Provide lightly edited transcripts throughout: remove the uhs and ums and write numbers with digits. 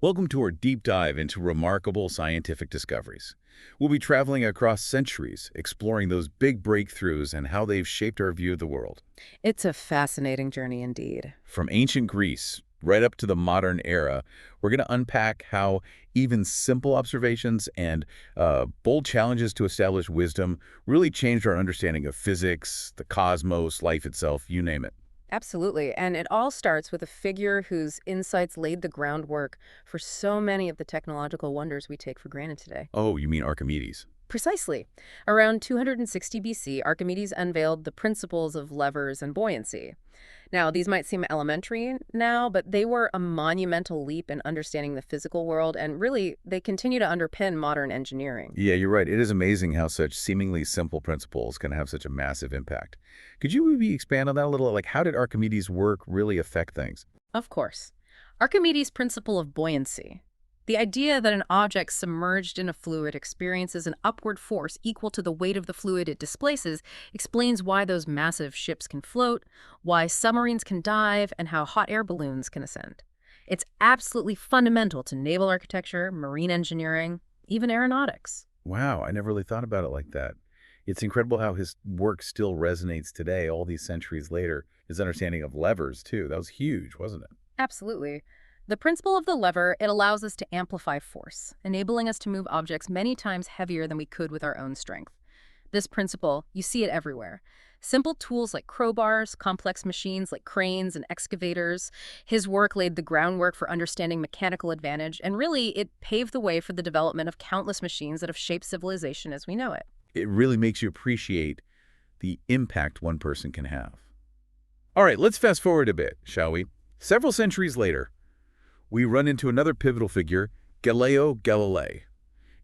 Welcome to our deep dive into remarkable scientific discoveries. We'll be traveling across centuries, exploring those big breakthroughs and how they've shaped our view of the world. It's a fascinating journey indeed. From ancient Greece right up to the modern era, we're going to unpack how even simple observations and bold challenges to establish wisdom really changed our understanding of physics, the cosmos, life itself, you name it. Absolutely. And it all starts with a figure whose insights laid the groundwork for so many of the technological wonders we take for granted today. Oh, you mean Archimedes? Precisely. Around 260 BC, Archimedes unveiled the principles of levers and buoyancy. Now, these might seem elementary now, but they were a monumental leap in understanding the physical world, and really, they continue to underpin modern engineering. Yeah, you're right. It is amazing how such seemingly simple principles can have such a massive impact. Could you maybe expand on that a little? Like, how did Archimedes' work really affect things? Of course. Archimedes' principle of buoyancy. The idea that an object submerged in a fluid experiences an upward force equal to the weight of the fluid it displaces explains why those massive ships can float, why submarines can dive, and how hot air balloons can ascend. It's absolutely fundamental to naval architecture, marine engineering, even aeronautics. Wow, I never really thought about it like that. It's incredible how his work still resonates today, all these centuries later. His understanding of levers, too. That was huge, wasn't it? Absolutely. The principle of the lever, it allows us to amplify force, enabling us to move objects many times heavier than we could with our own strength. This principle, you see it everywhere. Simple tools like crowbars, complex machines like cranes and excavators. His work laid the groundwork for understanding mechanical advantage, and really, it paved the way for the development of countless machines that have shaped civilization as we know it. It really makes you appreciate the impact one person can have. All right, let's fast forward a bit, shall we? Several centuries later, we run into another pivotal figure, Galileo Galilei.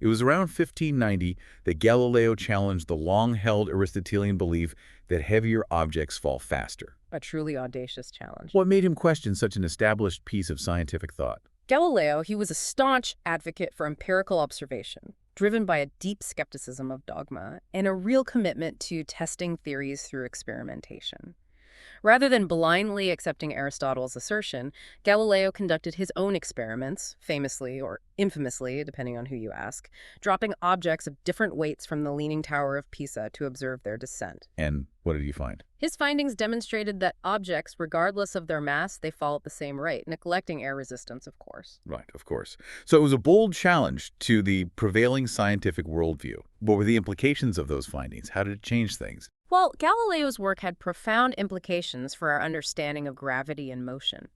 It was around 1590 that Galileo challenged the long-held Aristotelian belief that heavier objects fall faster. A truly audacious challenge. What made him question such an established piece of scientific thought? Galileo, he was a staunch advocate for empirical observation, driven by a deep skepticism of dogma and a real commitment to testing theories through experimentation. Rather than blindly accepting Aristotle's assertion, Galileo conducted his own experiments, famously or infamously, depending on who you ask, dropping objects of different weights from the Leaning Tower of Pisa to observe their descent. And what did you find? His findings demonstrated that objects, regardless of their mass, they fall at the same rate, neglecting air resistance, of course. Right, of course. So it was a bold challenge to the prevailing scientific worldview. What were the implications of those findings? How did it change things? Well, Galileo's work had profound implications for our understanding of gravity and motion.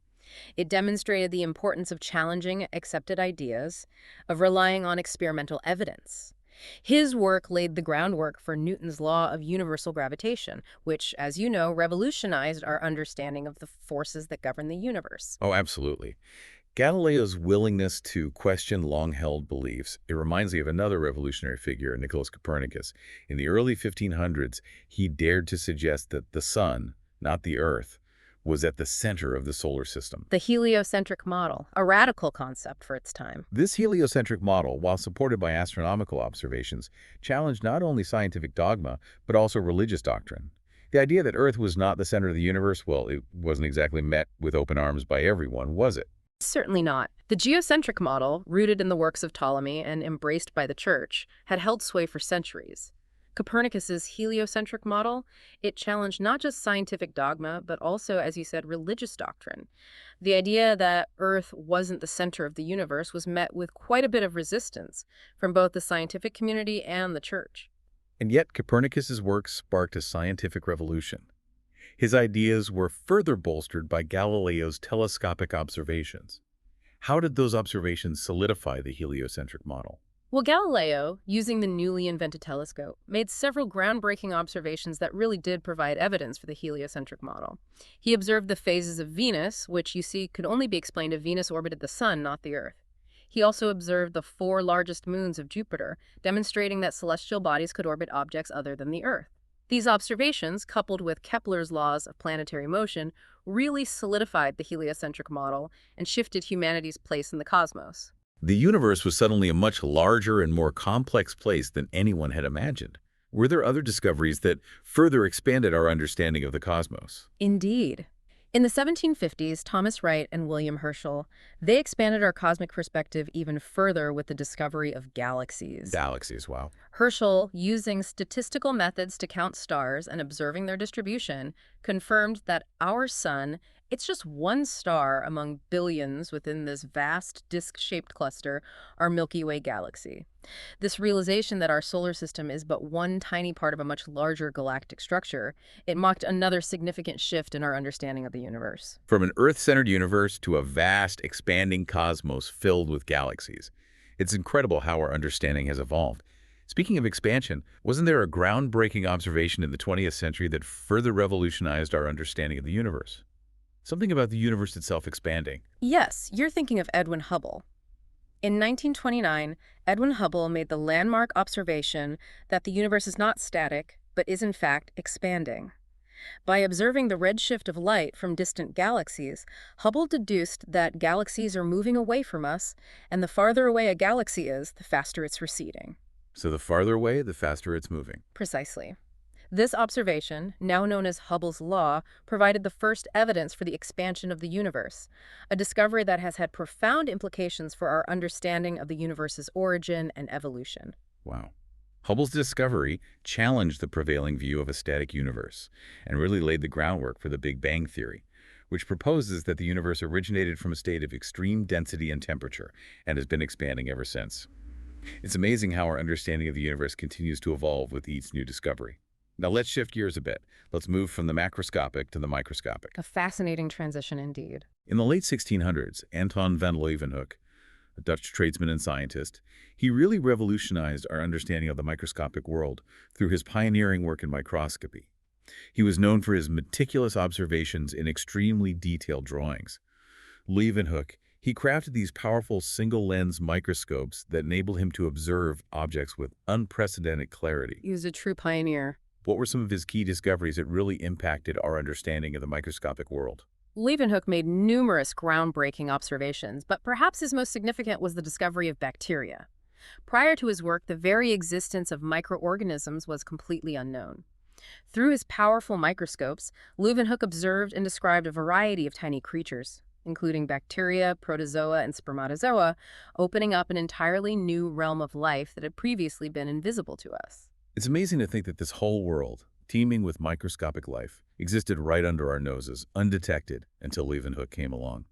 It demonstrated the importance of challenging accepted ideas, of relying on experimental evidence. His work laid the groundwork for Newton's law of universal gravitation, which, as you know, revolutionized our understanding of the forces that govern the universe. Oh, absolutely. Galileo's willingness to question long-held beliefs, it reminds me of another revolutionary figure, Nicholas Copernicus. In the early 1500s, he dared to suggest that the sun, not the earth, was at the center of the solar system. The heliocentric model, a radical concept for its time. This heliocentric model, while supported by astronomical observations, challenged not only scientific dogma, but also religious doctrine. The idea that Earth was not the center of the universe, well, it wasn't exactly met with open arms by everyone, was it? Certainly not. The geocentric model, rooted in the works of Ptolemy and embraced by the Church, had held sway for centuries. Copernicus's heliocentric model, it challenged not just scientific dogma, but also, as you said, religious doctrine. The idea that Earth wasn't the center of the universe was met with quite a bit of resistance from both the scientific community and the Church. And yet Copernicus's work sparked a scientific revolution. His ideas were further bolstered by Galileo's telescopic observations. How did those observations solidify the heliocentric model? Well, Galileo, using the newly invented telescope, made several groundbreaking observations that really did provide evidence for the heliocentric model. He observed the phases of Venus, which you see could only be explained if Venus orbited the Sun, not the Earth. He also observed the four largest moons of Jupiter, demonstrating that celestial bodies could orbit objects other than the Earth. These observations, coupled with Kepler's laws of planetary motion, really solidified the heliocentric model and shifted humanity's place in the cosmos. The universe was suddenly a much larger and more complex place than anyone had imagined. Were there other discoveries that further expanded our understanding of the cosmos? Indeed. In the 1750s, Thomas Wright and William Herschel, they expanded our cosmic perspective even further with the discovery of galaxies. Galaxies, wow. Herschel, using statistical methods to count stars and observing their distribution, confirmed that our sun, it's just one star among billions within this vast disk-shaped cluster, our Milky Way galaxy. This realization that our solar system is but one tiny part of a much larger galactic structure, it marked another significant shift in our understanding of the universe. From an Earth-centered universe to a vast, expanding cosmos filled with galaxies. It's incredible how our understanding has evolved. Speaking of expansion, wasn't there a groundbreaking observation in the 20th century that further revolutionized our understanding of the universe? Something about the universe itself expanding. Yes, you're thinking of Edwin Hubble. In 1929, Edwin Hubble made the landmark observation that the universe is not static, but is in fact expanding. By observing the redshift of light from distant galaxies, Hubble deduced that galaxies are moving away from us, and the farther away a galaxy is, the faster it's receding. So the farther away, the faster it's moving. Precisely. This observation, now known as Hubble's law, provided the first evidence for the expansion of the universe, a discovery that has had profound implications for our understanding of the universe's origin and evolution. Wow. Hubble's discovery challenged the prevailing view of a static universe and really laid the groundwork for the Big Bang theory, which proposes that the universe originated from a state of extreme density and temperature and has been expanding ever since. It's amazing how our understanding of the universe continues to evolve with each new discovery. Now let's shift gears a bit. Let's move from the macroscopic to the microscopic. A fascinating transition indeed. In the late 1600s, Anton van Leeuwenhoek, a Dutch tradesman and scientist, he really revolutionized our understanding of the microscopic world through his pioneering work in microscopy. He was known for his meticulous observations in extremely detailed drawings. Leeuwenhoek, he crafted these powerful single-lens microscopes that enabled him to observe objects with unprecedented clarity. He was a true pioneer. What were some of his key discoveries that really impacted our understanding of the microscopic world? Leeuwenhoek made numerous groundbreaking observations, but perhaps his most significant was the discovery of bacteria. Prior to his work, the very existence of microorganisms was completely unknown. Through his powerful microscopes, Leeuwenhoek observed and described a variety of tiny creatures, including bacteria, protozoa, and spermatozoa, opening up an entirely new realm of life that had previously been invisible to us. It's amazing to think that this whole world, teeming with microscopic life, existed right under our noses, undetected, until Leeuwenhoek came along.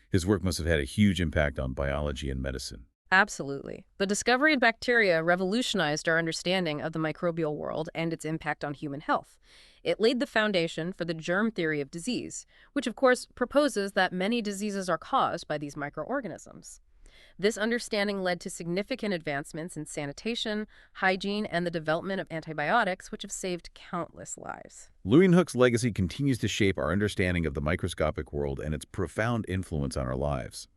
His work must have had a huge impact on biology and medicine. Absolutely. The discovery of bacteria revolutionized our understanding of the microbial world and its impact on human health. It laid the foundation for the germ theory of disease, which of course proposes that many diseases are caused by these microorganisms. This understanding led to significant advancements in sanitation, hygiene, and the development of antibiotics, which have saved countless lives. Leeuwenhoek's legacy continues to shape our understanding of the microscopic world and its profound influence on our lives.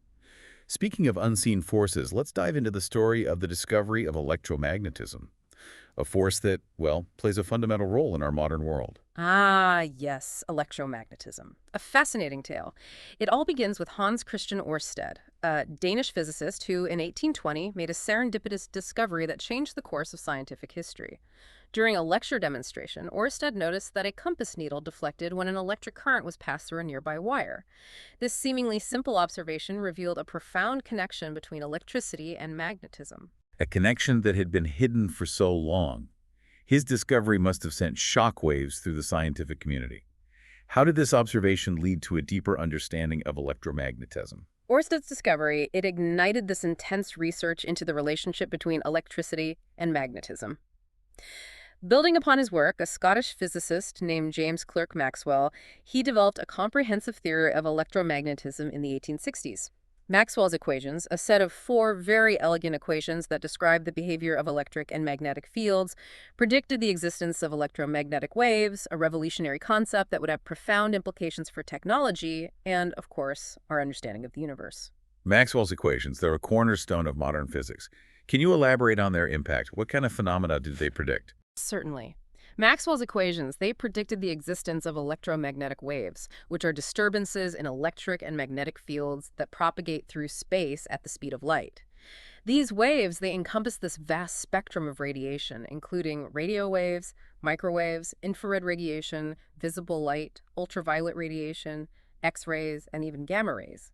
Speaking of unseen forces, let's dive into the story of the discovery of electromagnetism, a force that, well, plays a fundamental role in our modern world. Ah, yes, electromagnetism. A fascinating tale. It all begins with Hans Christian Ørsted, a Danish physicist who, in 1820, made a serendipitous discovery that changed the course of scientific history. During a lecture demonstration, Ørsted noticed that a compass needle deflected when an electric current was passed through a nearby wire. This seemingly simple observation revealed a profound connection between electricity and magnetism. A connection that had been hidden for so long. His discovery must have sent shockwaves through the scientific community. How did this observation lead to a deeper understanding of electromagnetism? Ørsted's discovery, it ignited this intense research into the relationship between electricity and magnetism. Building upon his work, a Scottish physicist named James Clerk Maxwell, he developed a comprehensive theory of electromagnetism in the 1860s. Maxwell's equations, a set of 4 very elegant equations that describe the behavior of electric and magnetic fields, predicted the existence of electromagnetic waves, a revolutionary concept that would have profound implications for technology and, of course, our understanding of the universe. Maxwell's equations, they're a cornerstone of modern physics. Can you elaborate on their impact? What kind of phenomena did they predict? Certainly. Maxwell's equations, they predicted the existence of electromagnetic waves, which are disturbances in electric and magnetic fields that propagate through space at the speed of light. These waves, they encompass this vast spectrum of radiation, including radio waves, microwaves, infrared radiation, visible light, ultraviolet radiation, X-rays, and even gamma rays.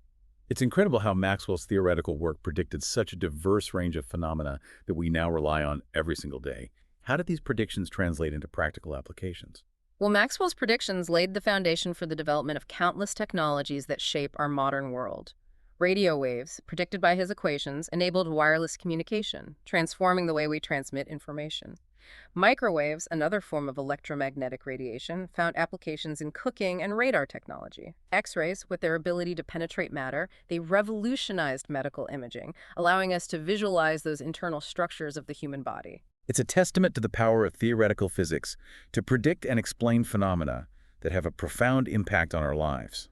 It's incredible how Maxwell's theoretical work predicted such a diverse range of phenomena that we now rely on every single day. How did these predictions translate into practical applications? Well, Maxwell's predictions laid the foundation for the development of countless technologies that shape our modern world. Radio waves, predicted by his equations, enabled wireless communication, transforming the way we transmit information. Microwaves, another form of electromagnetic radiation, found applications in cooking and radar technology. X-rays, with their ability to penetrate matter, they revolutionized medical imaging, allowing us to visualize those internal structures of the human body. It's a testament to the power of theoretical physics to predict and explain phenomena that have a profound impact on our lives.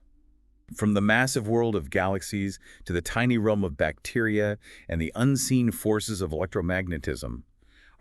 From the massive world of galaxies to the tiny realm of bacteria and the unseen forces of electromagnetism,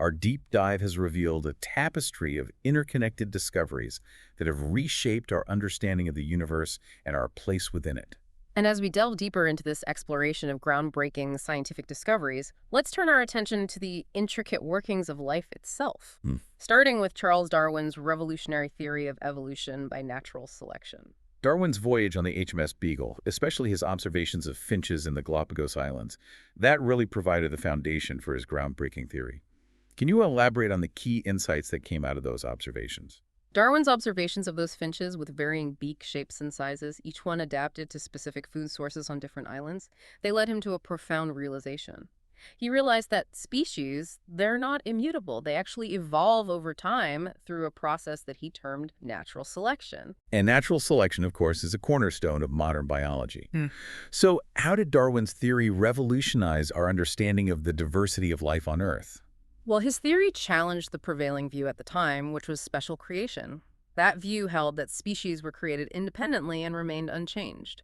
our deep dive has revealed a tapestry of interconnected discoveries that have reshaped our understanding of the universe and our place within it. And as we delve deeper into this exploration of groundbreaking scientific discoveries, let's turn our attention to the intricate workings of life itself, starting with Charles Darwin's revolutionary theory of evolution by natural selection. Darwin's voyage on the HMS Beagle, especially his observations of finches in the Galapagos Islands, that really provided the foundation for his groundbreaking theory. Can you elaborate on the key insights that came out of those observations? Darwin's observations of those finches with varying beak shapes and sizes, each one adapted to specific food sources on different islands, they led him to a profound realization. He realized that species, they're not immutable. They actually evolve over time through a process that he termed natural selection. And natural selection, of course, is a cornerstone of modern biology. So how did Darwin's theory revolutionize our understanding of the diversity of life on Earth? Well, his theory challenged the prevailing view at the time, which was special creation. That view held that species were created independently and remained unchanged.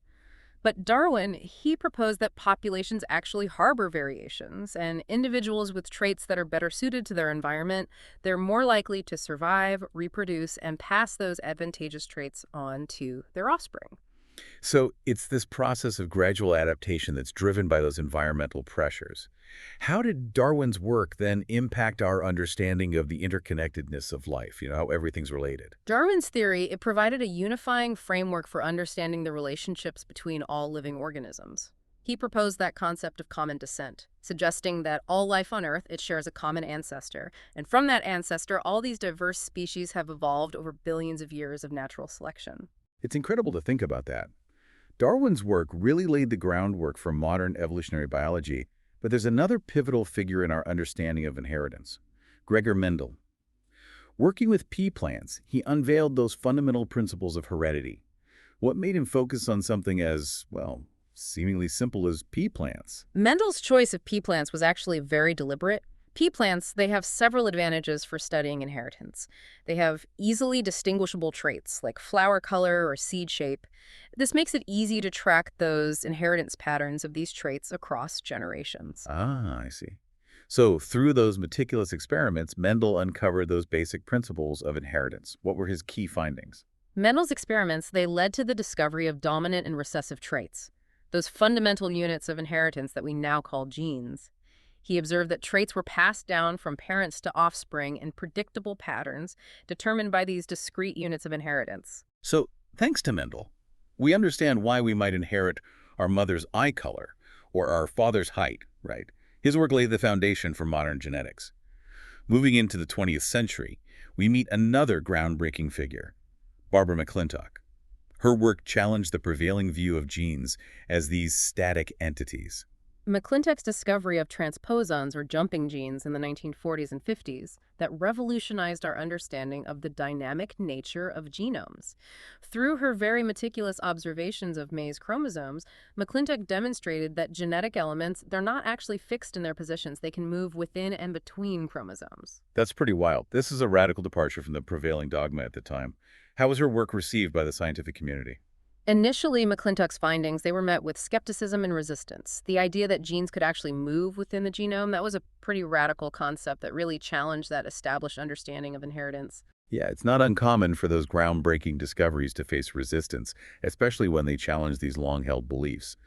But Darwin, he proposed that populations actually harbor variations, and individuals with traits that are better suited to their environment, they're more likely to survive, reproduce, and pass those advantageous traits on to their offspring. So it's this process of gradual adaptation that's driven by those environmental pressures. How did Darwin's work then impact our understanding of the interconnectedness of life, how everything's related? Darwin's theory, it provided a unifying framework for understanding the relationships between all living organisms. He proposed that concept of common descent, suggesting that all life on Earth, it shares a common ancestor, and from that ancestor, all these diverse species have evolved over billions of years of natural selection. It's incredible to think about that. Darwin's work really laid the groundwork for modern evolutionary biology, but there's another pivotal figure in our understanding of inheritance, Gregor Mendel. Working with pea plants, he unveiled those fundamental principles of heredity. What made him focus on something as, well, seemingly simple as pea plants? Mendel's choice of pea plants was actually very deliberate. Pea plants, they have several advantages for studying inheritance. They have easily distinguishable traits like flower color or seed shape. This makes it easy to track those inheritance patterns of these traits across generations. Ah, I see. So through those meticulous experiments, Mendel uncovered those basic principles of inheritance. What were his key findings? Mendel's experiments, they led to the discovery of dominant and recessive traits, those fundamental units of inheritance that we now call genes. He observed that traits were passed down from parents to offspring in predictable patterns determined by these discrete units of inheritance. So, thanks to Mendel, we understand why we might inherit our mother's eye color or our father's height, right? His work laid the foundation for modern genetics. Moving into the 20th century, we meet another groundbreaking figure, Barbara McClintock. Her work challenged the prevailing view of genes as these static entities. McClintock's discovery of transposons, or jumping genes, in the 1940s and 50s that revolutionized our understanding of the dynamic nature of genomes. Through her very meticulous observations of maize chromosomes, McClintock demonstrated that genetic elements, they're not actually fixed in their positions. They can move within and between chromosomes. That's pretty wild. This is a radical departure from the prevailing dogma at the time. How was her work received by the scientific community? Initially, McClintock's findings, they were met with skepticism and resistance. The idea that genes could actually move within the genome, that was a pretty radical concept that really challenged that established understanding of inheritance. Yeah, it's not uncommon for those groundbreaking discoveries to face resistance, especially when they challenge these long-held beliefs.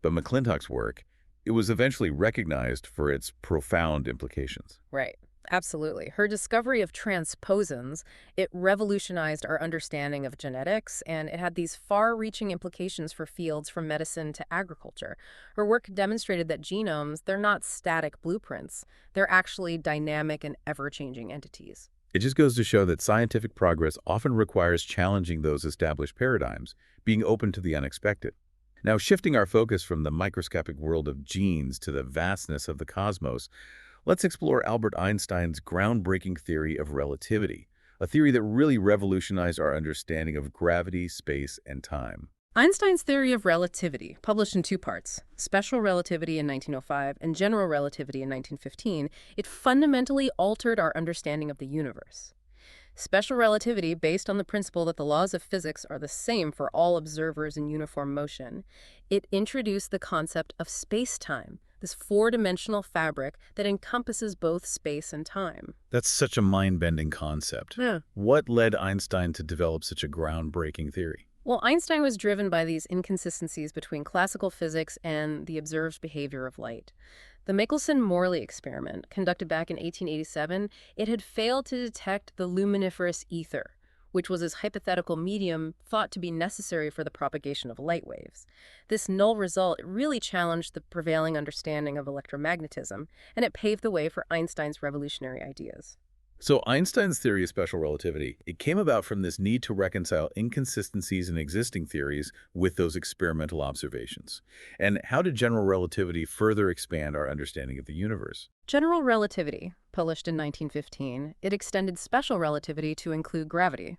But McClintock's work, it was eventually recognized for its profound implications. Right. Absolutely. Her discovery of transposons, it revolutionized our understanding of genetics, and it had these far-reaching implications for fields from medicine to agriculture. Her work demonstrated that genomes, they're not static blueprints. They're actually dynamic and ever-changing entities. It just goes to show that scientific progress often requires challenging those established paradigms, being open to the unexpected. Now, shifting our focus from the microscopic world of genes to the vastness of the cosmos, let's explore Albert Einstein's groundbreaking theory of relativity, a theory that really revolutionized our understanding of gravity, space, and time. Einstein's theory of relativity, published in two parts, special relativity in 1905 and general relativity in 1915, it fundamentally altered our understanding of the universe. Special relativity, based on the principle that the laws of physics are the same for all observers in uniform motion, it introduced the concept of space-time, this four-dimensional fabric that encompasses both space and time. That's such a mind-bending concept. Yeah. What led Einstein to develop such a groundbreaking theory? Well, Einstein was driven by these inconsistencies between classical physics and the observed behavior of light. The Michelson-Morley experiment, conducted back in 1887, it had failed to detect the luminiferous ether, which was this hypothetical medium thought to be necessary for the propagation of light waves. This null result really challenged the prevailing understanding of electromagnetism, and it paved the way for Einstein's revolutionary ideas. So Einstein's theory of special relativity, it came about from this need to reconcile inconsistencies in existing theories with those experimental observations. And how did general relativity further expand our understanding of the universe? General relativity, published in 1915, it extended special relativity to include gravity.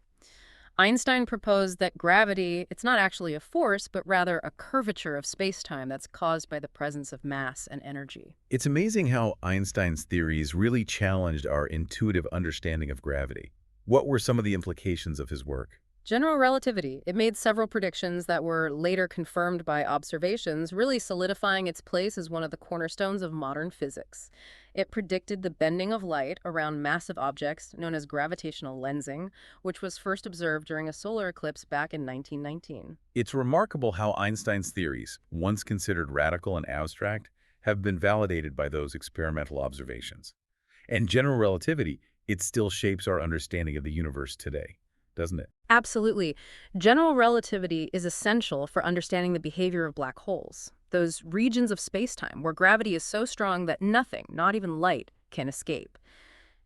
Einstein proposed that gravity, it's not actually a force, but rather a curvature of spacetime that's caused by the presence of mass and energy. It's amazing how Einstein's theories really challenged our intuitive understanding of gravity. What were some of the implications of his work? General relativity, it made several predictions that were later confirmed by observations, really solidifying its place as one of the cornerstones of modern physics. It predicted the bending of light around massive objects known as gravitational lensing, which was first observed during a solar eclipse back in 1919. It's remarkable how Einstein's theories, once considered radical and abstract, have been validated by those experimental observations. And general relativity, it still shapes our understanding of the universe today, doesn't it? Absolutely. General relativity is essential for understanding the behavior of black holes, those regions of spacetime where gravity is so strong that nothing, not even light, can escape.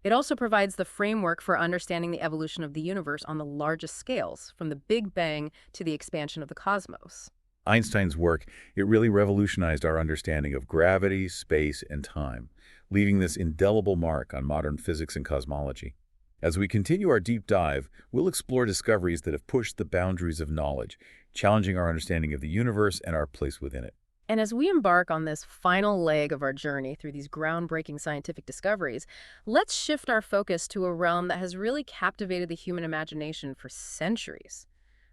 It also provides the framework for understanding the evolution of the universe on the largest scales, from the Big Bang to the expansion of the cosmos. Einstein's work, it really revolutionized our understanding of gravity, space, and time, leaving this indelible mark on modern physics and cosmology. As we continue our deep dive, we'll explore discoveries that have pushed the boundaries of knowledge, challenging our understanding of the universe and our place within it. And as we embark on this final leg of our journey through these groundbreaking scientific discoveries, let's shift our focus to a realm that has really captivated the human imagination for centuries: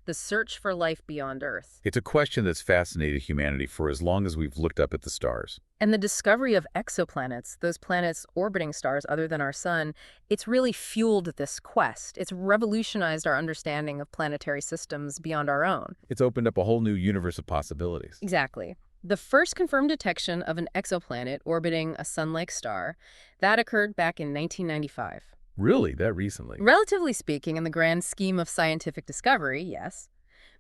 the search for life beyond Earth. It's a question that's fascinated humanity for as long as we've looked up at the stars. And the discovery of exoplanets, those planets orbiting stars other than our sun, it's really fueled this quest. It's revolutionized our understanding of planetary systems beyond our own. It's opened up a whole new universe of possibilities. Exactly. The first confirmed detection of an exoplanet orbiting a sun-like star, that occurred back in 1995. Really? That recently? Relatively speaking, in the grand scheme of scientific discovery, yes.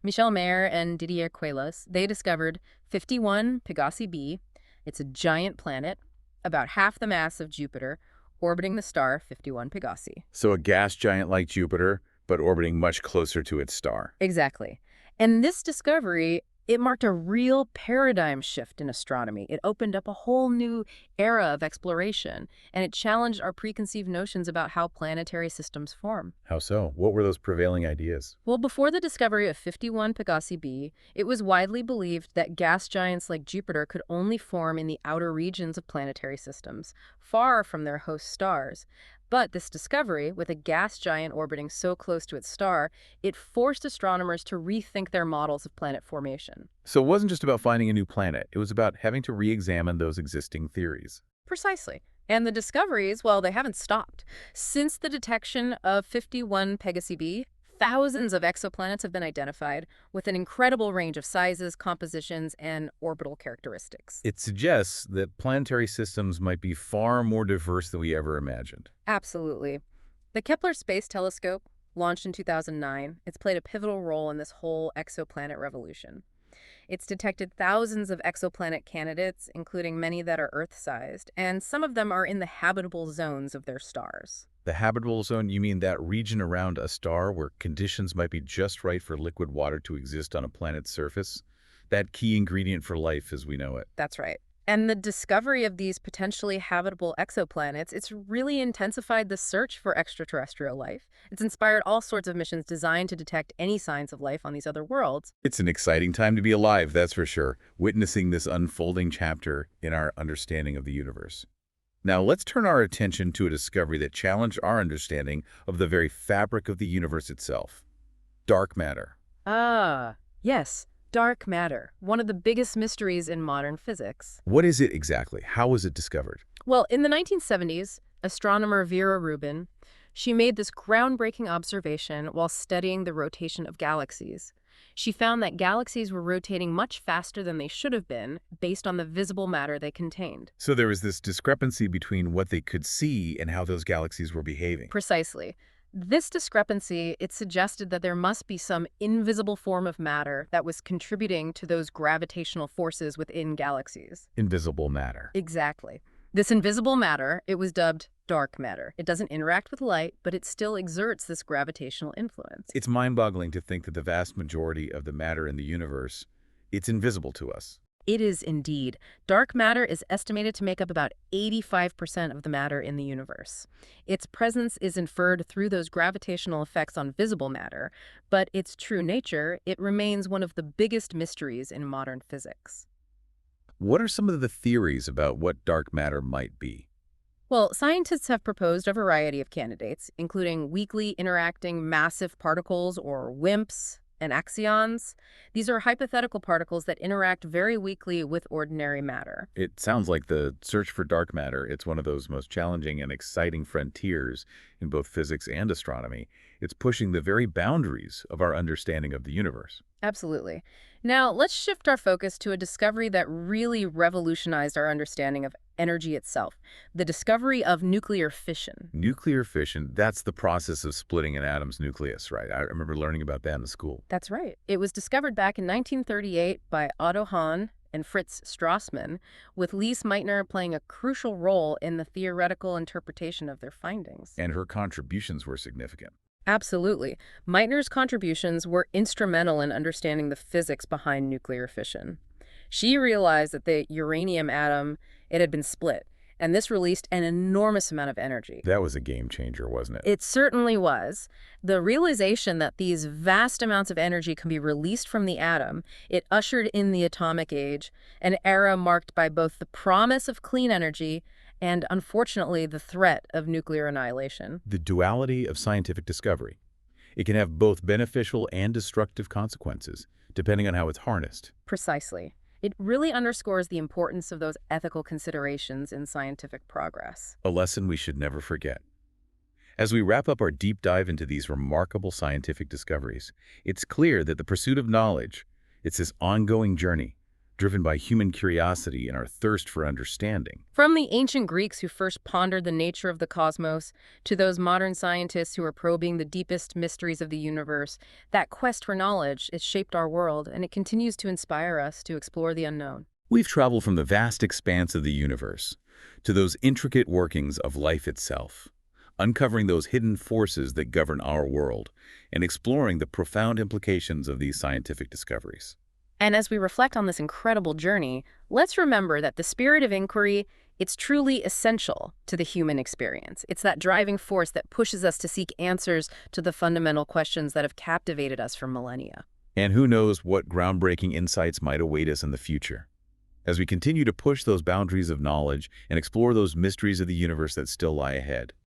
Michel Mayor and Didier Queloz, they discovered 51 Pegasi b. It's a giant planet, about half the mass of Jupiter, orbiting the star 51 Pegasi. So a gas giant like Jupiter, but orbiting much closer to its star. Exactly. And this discovery, it marked a real paradigm shift in astronomy. It opened up a whole new era of exploration, and it challenged our preconceived notions about how planetary systems form. How so? What were those prevailing ideas? Well, before the discovery of 51 Pegasi b, it was widely believed that gas giants like Jupiter could only form in the outer regions of planetary systems, far from their host stars. But this discovery, with a gas giant orbiting so close to its star, it forced astronomers to rethink their models of planet formation. So it wasn't just about finding a new planet. It was about having to re-examine those existing theories. Precisely. And the discoveries, well, they haven't stopped. Since the detection of 51 Pegasi b, Thousands of exoplanets have been identified with an incredible range of sizes, compositions, and orbital characteristics. It suggests that planetary systems might be far more diverse than we ever imagined. Absolutely. The Kepler Space Telescope, launched in 2009, it's played a pivotal role in this whole exoplanet revolution. It's detected thousands of exoplanet candidates, including many that are Earth-sized, and some of them are in the habitable zones of their stars. The habitable zone, you mean that region around a star where conditions might be just right for liquid water to exist on a planet's surface? That key ingredient for life as we know it. That's right. And the discovery of these potentially habitable exoplanets, it's really intensified the search for extraterrestrial life. It's inspired all sorts of missions designed to detect any signs of life on these other worlds. It's an exciting time to be alive, that's for sure, witnessing this unfolding chapter in our understanding of the universe. Now, let's turn our attention to a discovery that challenged our understanding of the very fabric of the universe itself. Dark matter. Ah, yes. Dark matter, one of the biggest mysteries in modern physics. What is it exactly? How was it discovered? Well, in the 1970s, astronomer Vera Rubin, she made this groundbreaking observation while studying the rotation of galaxies. She found that galaxies were rotating much faster than they should have been based on the visible matter they contained. So there was this discrepancy between what they could see and how those galaxies were behaving. Precisely. This discrepancy, it suggested that there must be some invisible form of matter that was contributing to those gravitational forces within galaxies. Invisible matter. Exactly. This invisible matter, it was dubbed dark matter. It doesn't interact with light, but it still exerts this gravitational influence. It's mind-boggling to think that the vast majority of the matter in the universe, it's invisible to us. It is indeed. Dark matter is estimated to make up about 85% of the matter in the universe. Its presence is inferred through those gravitational effects on visible matter, but its true nature, it remains one of the biggest mysteries in modern physics. What are some of the theories about what dark matter might be? Well, scientists have proposed a variety of candidates, including weakly interacting massive particles, or WIMPs, and axions. These are hypothetical particles that interact very weakly with ordinary matter. It sounds like the search for dark matter, it's one of those most challenging and exciting frontiers in both physics and astronomy. It's pushing the very boundaries of our understanding of the universe. Absolutely. Now, let's shift our focus to a discovery that really revolutionized our understanding of energy itself, the discovery of nuclear fission. Nuclear fission, that's the process of splitting an atom's nucleus, right? I remember learning about that in school. That's right. It was discovered back in 1938 by Otto Hahn and Fritz Strassmann, with Lise Meitner playing a crucial role in the theoretical interpretation of their findings. And her contributions were significant. Absolutely. Meitner's contributions were instrumental in understanding the physics behind nuclear fission. She realized that the uranium atom, it had been split, and this released an enormous amount of energy. That was a game changer, wasn't it? It certainly was. The realization that these vast amounts of energy can be released from the atom, it ushered in the atomic age, an era marked by both the promise of clean energy and, unfortunately, the threat of nuclear annihilation. The duality of scientific discovery. It can have both beneficial and destructive consequences, depending on how it's harnessed. Precisely. It really underscores the importance of those ethical considerations in scientific progress. A lesson we should never forget. As we wrap up our deep dive into these remarkable scientific discoveries, it's clear that the pursuit of knowledge, it's this ongoing journey, driven by human curiosity and our thirst for understanding. From the ancient Greeks who first pondered the nature of the cosmos to those modern scientists who are probing the deepest mysteries of the universe, that quest for knowledge has shaped our world, and it continues to inspire us to explore the unknown. We've traveled from the vast expanse of the universe to those intricate workings of life itself, uncovering those hidden forces that govern our world and exploring the profound implications of these scientific discoveries. And as we reflect on this incredible journey, let's remember that the spirit of inquiry, it's truly essential to the human experience. It's that driving force that pushes us to seek answers to the fundamental questions that have captivated us for millennia. And who knows what groundbreaking insights might await us in the future, as we continue to push those boundaries of knowledge and explore those mysteries of the universe that still lie ahead.